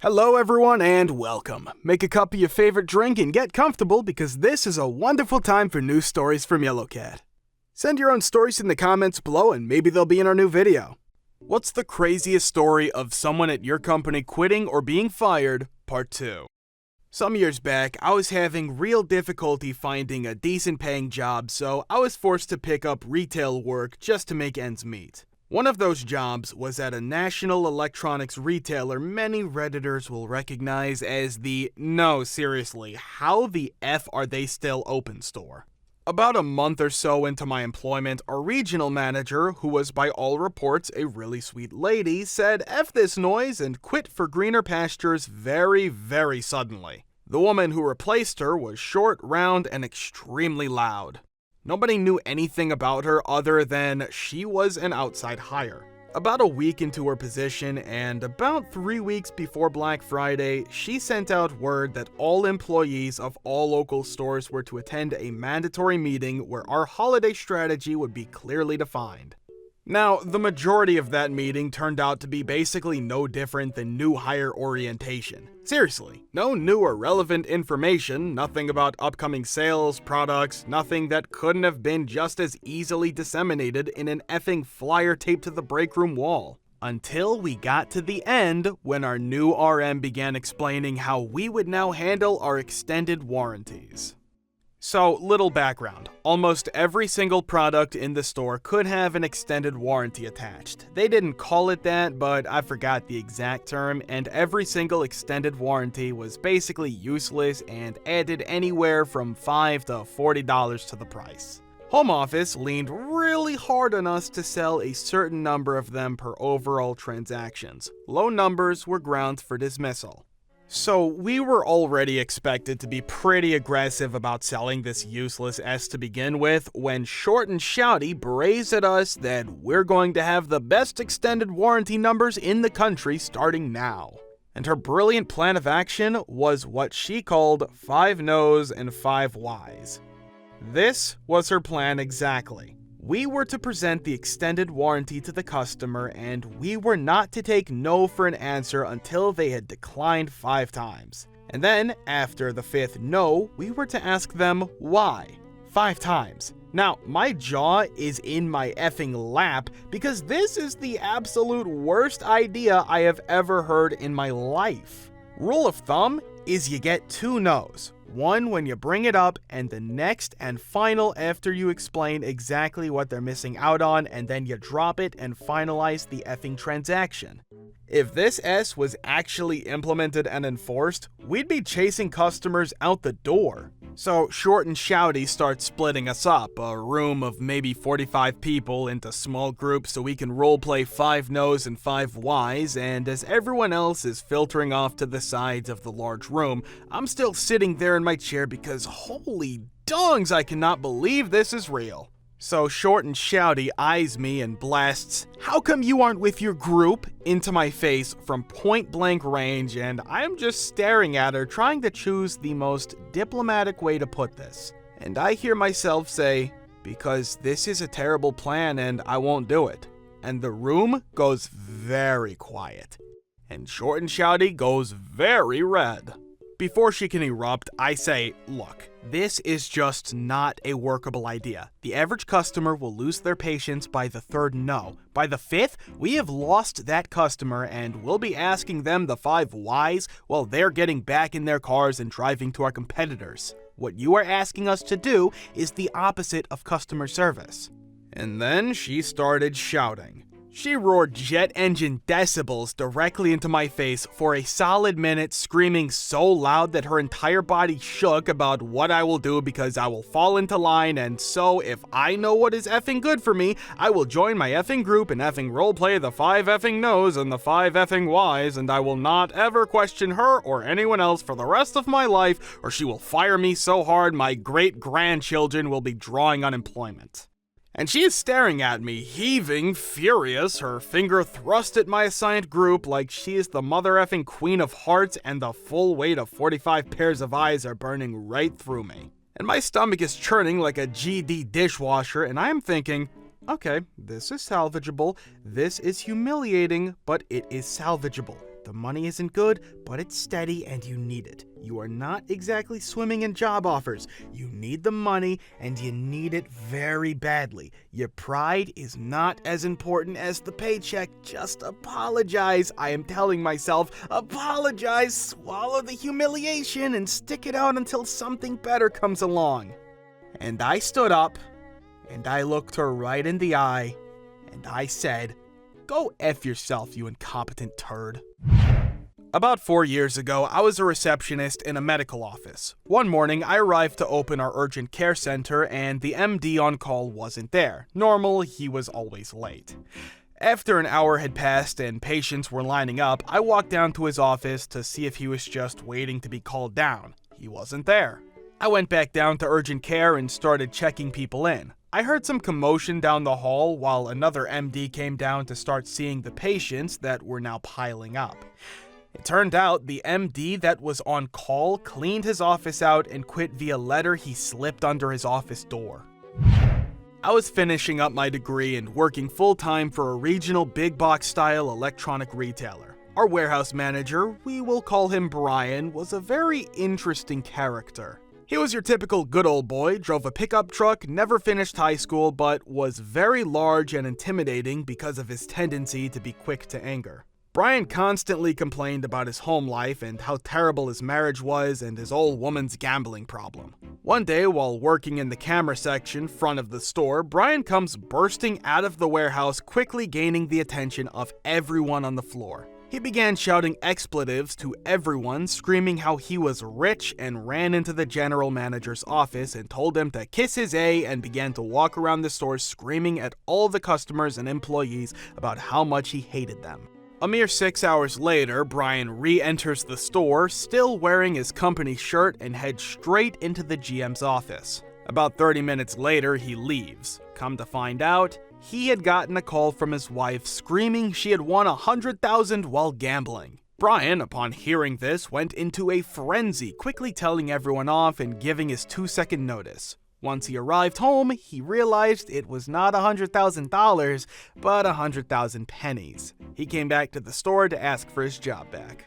Hello everyone and welcome. Make a cup of your favorite drink and get comfortable because this is a wonderful time for news stories from Yellowcat. Send your own stories in the comments below and maybe they'll be in our new video. What's the craziest story of someone at your company quitting or being fired? Part 2. Some years back, I was having real difficulty finding a decent paying job, so I was forced to pick up retail work just to make ends meet. One of those jobs was at a national electronics retailer many Redditors will recognize as the "no, seriously, how the F are they still open" store. About a month or so into my employment, our regional manager, who was by all reports a really sweet lady, said "F this noise" and quit for greener pastures very suddenly. The woman who replaced her was short, round, and extremely loud. Nobody knew anything about her other than she was an outside hire. About a week into her position and about 3 weeks before Black Friday, she sent out word that all employees of all local stores were to attend a mandatory meeting where our holiday strategy would be clearly defined. Now, the majority of that meeting turned out to be basically no different than new hire orientation. Seriously, no new or relevant information, nothing about upcoming sales, products, nothing that couldn't have been just as easily disseminated in an effing flyer taped to the break room wall. Until we got to the end, when our new RM began explaining how we would now handle our extended warranties. So, little background. Almost every single product in the store could have an extended warranty attached. They didn't call it that, but I forgot the exact term, and every single extended warranty was basically useless and added anywhere from $5 to $40 to the price. Home office leaned really hard on us to sell a certain number of them per overall transactions. Low numbers were grounds for dismissal. So we were already expected to be pretty aggressive about selling this useless S to begin with when Short and Shouty brays at us that we're going to have the best extended warranty numbers in the country starting now. And her brilliant plan of action was what she called 5 no's and 5 whys. This was her plan exactly. We were to present the extended warranty to the customer, and we were not to take no for an answer until they had declined 5 times. And then, after the 5th no, we were to ask them why. 5 times. Now, my jaw is in my effing lap because this is the absolute worst idea I have ever heard in my life. Rule of thumb is you get 2 no's. One when you bring it up, and the next and final after you explain exactly what they're missing out on, and then you drop it and finalize the effing transaction. If this S was actually implemented and enforced, we'd be chasing customers out the door. So Short and Shouty start splitting us up, a room of maybe 45 people, into small groups so we can roleplay 5 no's and 5 whys, and as everyone else is filtering off to the sides of the large room, I'm still sitting there in my chair because holy dongs, I cannot believe this is real. So Short and Shouty eyes me and blasts, "How come you aren't with your group?" into my face from point blank range, and I'm just staring at her trying to choose the most diplomatic way to put this. And I hear myself say, "Because this is a terrible plan and I won't do it." And the room goes very quiet. And Short and Shouty goes very red. Before she can erupt, I say, "Look, this is just not a workable idea. The average customer will lose their patience by the 3rd no. By the 5th, we have lost that customer and we'll be asking them the 5 whys while they're getting back in their cars and driving to our competitors. What you are asking us to do is the opposite of customer service." And then she started shouting. She roared jet engine decibels directly into my face for a solid minute, screaming so loud that her entire body shook about what I will do because I will fall into line, and so if I know what is effing good for me, I will join my effing group and effing roleplay the 5 effing no's and the 5 effing whys, and I will not ever question her or anyone else for the rest of my life, or she will fire me so hard my great-grandchildren will be drawing unemployment. And she is staring at me, heaving, furious, her finger thrust at my assigned group like she is the mother effing queen of hearts, and the full weight of 45 pairs of eyes are burning right through me. And my stomach is churning like a GD dishwasher, and I am thinking, okay, this is salvageable, this is humiliating, but it is salvageable. The money isn't good, but it's steady and you need it. You are not exactly swimming in job offers. You need the money and you need it very badly. Your pride is not as important as the paycheck. Just apologize. I am telling myself, apologize, swallow the humiliation and stick it out until something better comes along. And I stood up and I looked her right in the eye and I said, "Go F yourself, you incompetent turd." About 4 years ago, I was a receptionist in a medical office. One morning, I arrived to open our urgent care center and the MD on call wasn't there. Normal, he was always late. After an hour had passed and patients were lining up, I walked down to his office to see if he was just waiting to be called down. He wasn't there. I went back down to urgent care and started checking people in. I heard some commotion down the hall while another MD came down to start seeing the patients that were now piling up. It turned out the MD that was on call cleaned his office out and quit via letter he slipped under his office door. I was finishing up my degree and working full-time for a regional big-box-style electronic retailer. Our warehouse manager, we will call him Brian, was a very interesting character. He was your typical good old boy, drove a pickup truck, never finished high school, but was very large and intimidating because of his tendency to be quick to anger. Brian constantly complained about his home life and how terrible his marriage was and his old woman's gambling problem. One day, while working in the camera section front of the store, Brian comes bursting out of the warehouse, quickly gaining the attention of everyone on the floor. He began shouting expletives to everyone, screaming how he was rich, and ran into the general manager's office and told him to kiss his A and began to walk around the store screaming at all the customers and employees about how much he hated them. A mere 6 hours later, Brian re-enters the store, still wearing his company shirt, and heads straight into the GM's office. About 30 minutes later, he leaves. Come to find out, he had gotten a call from his wife screaming she had won $100,000 while gambling. Brian, upon hearing this, went into a frenzy, quickly telling everyone off and giving his 2-second notice. Once he arrived home, he realized it was not $100,000, but 100,000 pennies. He came back to the store to ask for his job back.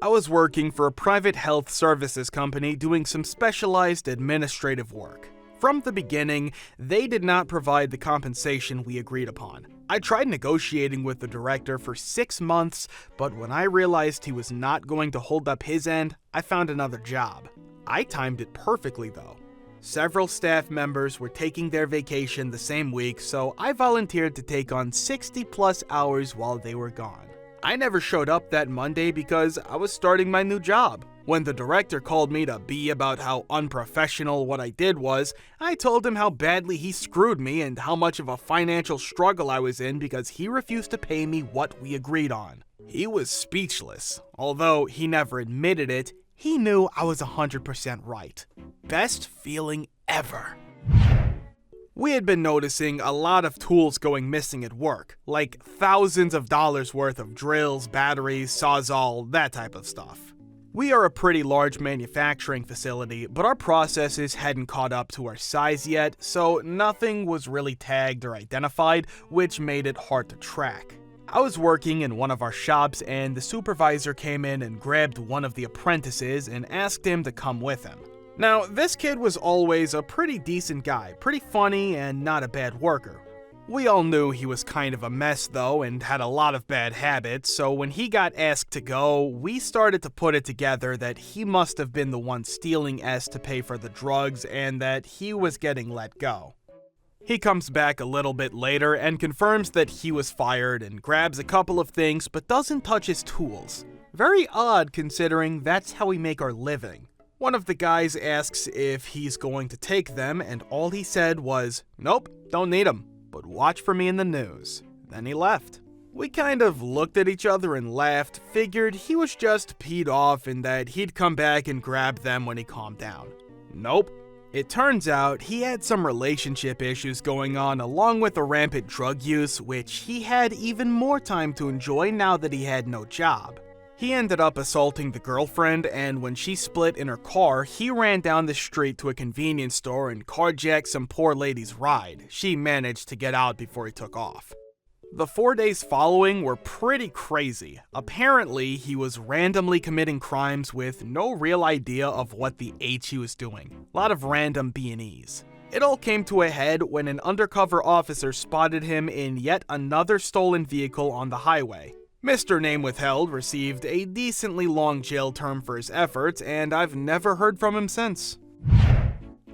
I was working for a private health services company doing some specialized administrative work. From the beginning, they did not provide the compensation we agreed upon. I tried negotiating with the director for 6 months, but when I realized he was not going to hold up his end, I found another job. I timed it perfectly though. Several staff members were taking their vacation the same week, so I volunteered to take on 60+ hours while they were gone. I never showed up that Monday because I was starting my new job. When the director called me to be about how unprofessional what I did was, I told him how badly he screwed me and how much of a financial struggle I was in because he refused to pay me what we agreed on. He was speechless. Although he never admitted it, he knew I was 100% right. Best feeling ever. We had been noticing a lot of tools going missing at work, like thousands of dollars worth of drills, batteries, sawzall, that type of stuff. We are a pretty large manufacturing facility, but our processes hadn't caught up to our size yet, so nothing was really tagged or identified, which made it hard to track. I was working in one of our shops and the supervisor came in and grabbed one of the apprentices and asked him to come with him. Now, this kid was always a pretty decent guy, pretty funny and not a bad worker. We all knew he was kind of a mess though and had a lot of bad habits, so when he got asked to go, we started to put it together that he must have been the one stealing S to pay for the drugs and that he was getting let go. He comes back a little bit later and confirms that he was fired and grabs a couple of things but doesn't touch his tools. Very odd considering that's how we make our living. One of the guys asks if he's going to take them and all he said was, "Nope, don't need them, but watch for me in the news." Then he left. We kind of looked at each other and laughed, figured he was just peed off and that he'd come back and grab them when he calmed down. Nope. It turns out he had some relationship issues going on along with a rampant drug use, which he had even more time to enjoy now that he had no job. He ended up assaulting the girlfriend, and when she split in her car, he ran down the street to a convenience store and carjacked some poor lady's ride. She managed to get out before he took off. The 4 days following were pretty crazy. Apparently, he was randomly committing crimes with no real idea of what the H he was doing. A lot of random B&Es. It all came to a head when an undercover officer spotted him in yet another stolen vehicle on the highway. Mr. Name Withheld received a decently long jail term for his efforts, and I've never heard from him since.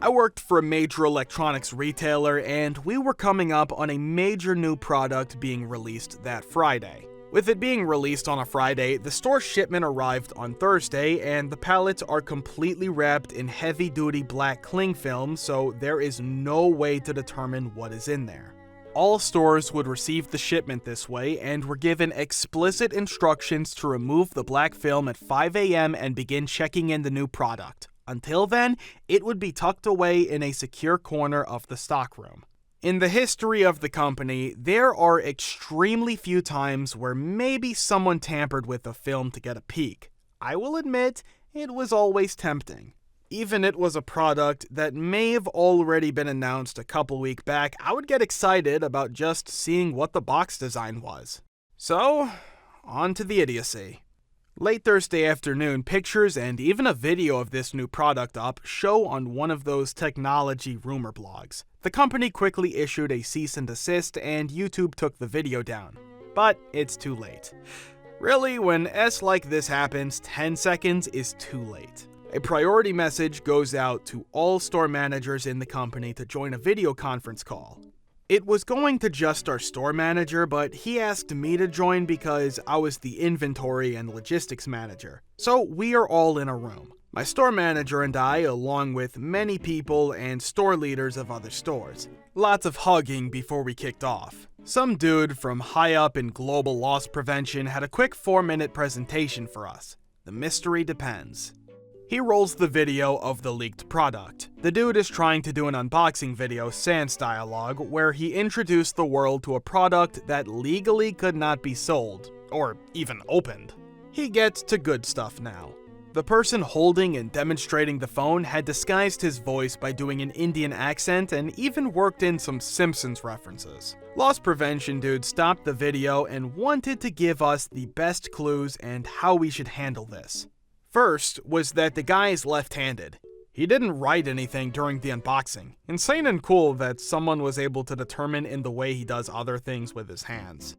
I worked for a major electronics retailer, and we were coming up on a major new product being released that Friday. With it being released on a Friday, the store shipment arrived on Thursday, and the pallets are completely wrapped in heavy-duty black cling film, so there is no way to determine what is in there. All stores would receive the shipment this way and were given explicit instructions to remove the black film at 5 a.m. and begin checking in the new product. Until then, it would be tucked away in a secure corner of the stockroom. In the history of the company, there are extremely few times where maybe someone tampered with the film to get a peek. I will admit, it was always tempting. Even it was a product that may have already been announced a couple weeks back, I would get excited about just seeing what the box design was. So, on to the idiocy. Late Thursday afternoon, pictures and even a video of this new product up show on one of those technology rumor blogs. The company quickly issued a cease and desist, and YouTube took the video down. But it's too late. Really, when S like this happens, 10 seconds is too late. A priority message goes out to all store managers in the company to join a video conference call. It was going to just our store manager, but he asked me to join because I was the inventory and logistics manager. So we are all in a room. My store manager and I, along with many people and store leaders of other stores. Lots of hugging before we kicked off. Some dude from high up in global loss prevention had a quick 4-minute presentation for us. The mystery depends. He rolls the video of the leaked product. The dude is trying to do an unboxing video sans dialogue where he introduced the world to a product that legally could not be sold, or even opened. He gets to good stuff now. The person holding and demonstrating the phone had disguised his voice by doing an Indian accent and even worked in some Simpsons references. Loss prevention dude stopped the video and wanted to give us the best clues and how we should handle this. First was that the guy is left-handed. He didn't write anything during the unboxing. Insane and cool that someone was able to determine in the way he does other things with his hands.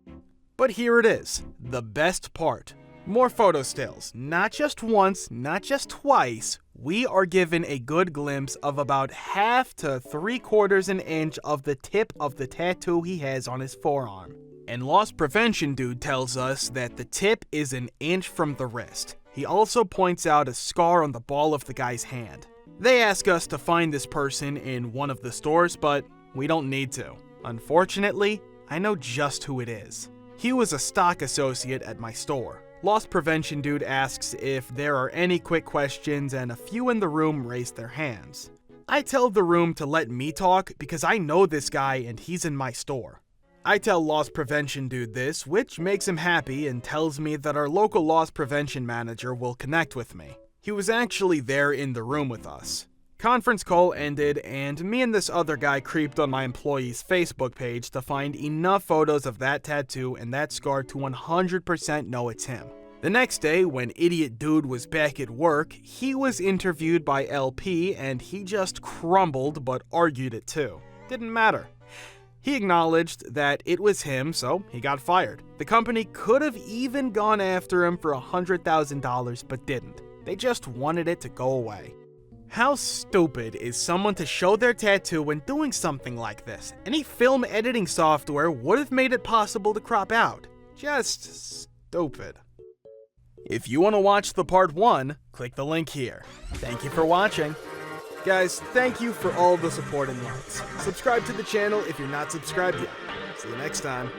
But here it is, the best part. More photo stills, not just once, not just twice. We are given a good glimpse of about 1/2 to 3/4 an inch of the tip of the tattoo he has on his forearm. And loss prevention dude tells us that the tip is 1 inch from the wrist. He also points out a scar on the ball of the guy's hand. They ask us to find this person in one of the stores, but we don't need to. Unfortunately, I know just who it is. He was a stock associate at my store. Loss prevention dude asks if there are any quick questions, and a few in the room raise their hands. I tell the room to let me talk because I know this guy and he's in my store. I tell loss prevention dude this, which makes him happy and tells me that our local loss prevention manager will connect with me. He was actually there in the room with us. Conference call ended, and me and this other guy creeped on my employee's Facebook page to find enough photos of that tattoo and that scar to 100% know it's him. The next day, when idiot dude was back at work, he was interviewed by LP and he just crumbled but argued it too. Didn't matter. He acknowledged that it was him, so he got fired. The company could have even gone after him for $100,000 but didn't. They just wanted it to go away. How stupid is someone to show their tattoo when doing something like this? Any film editing software would have made it possible to crop out. Just stupid. If you want to watch the part 1, click the link here. Thank you for watching. Guys, thank you for all the support and likes. Subscribe to the channel if you're not subscribed yet. See you next time.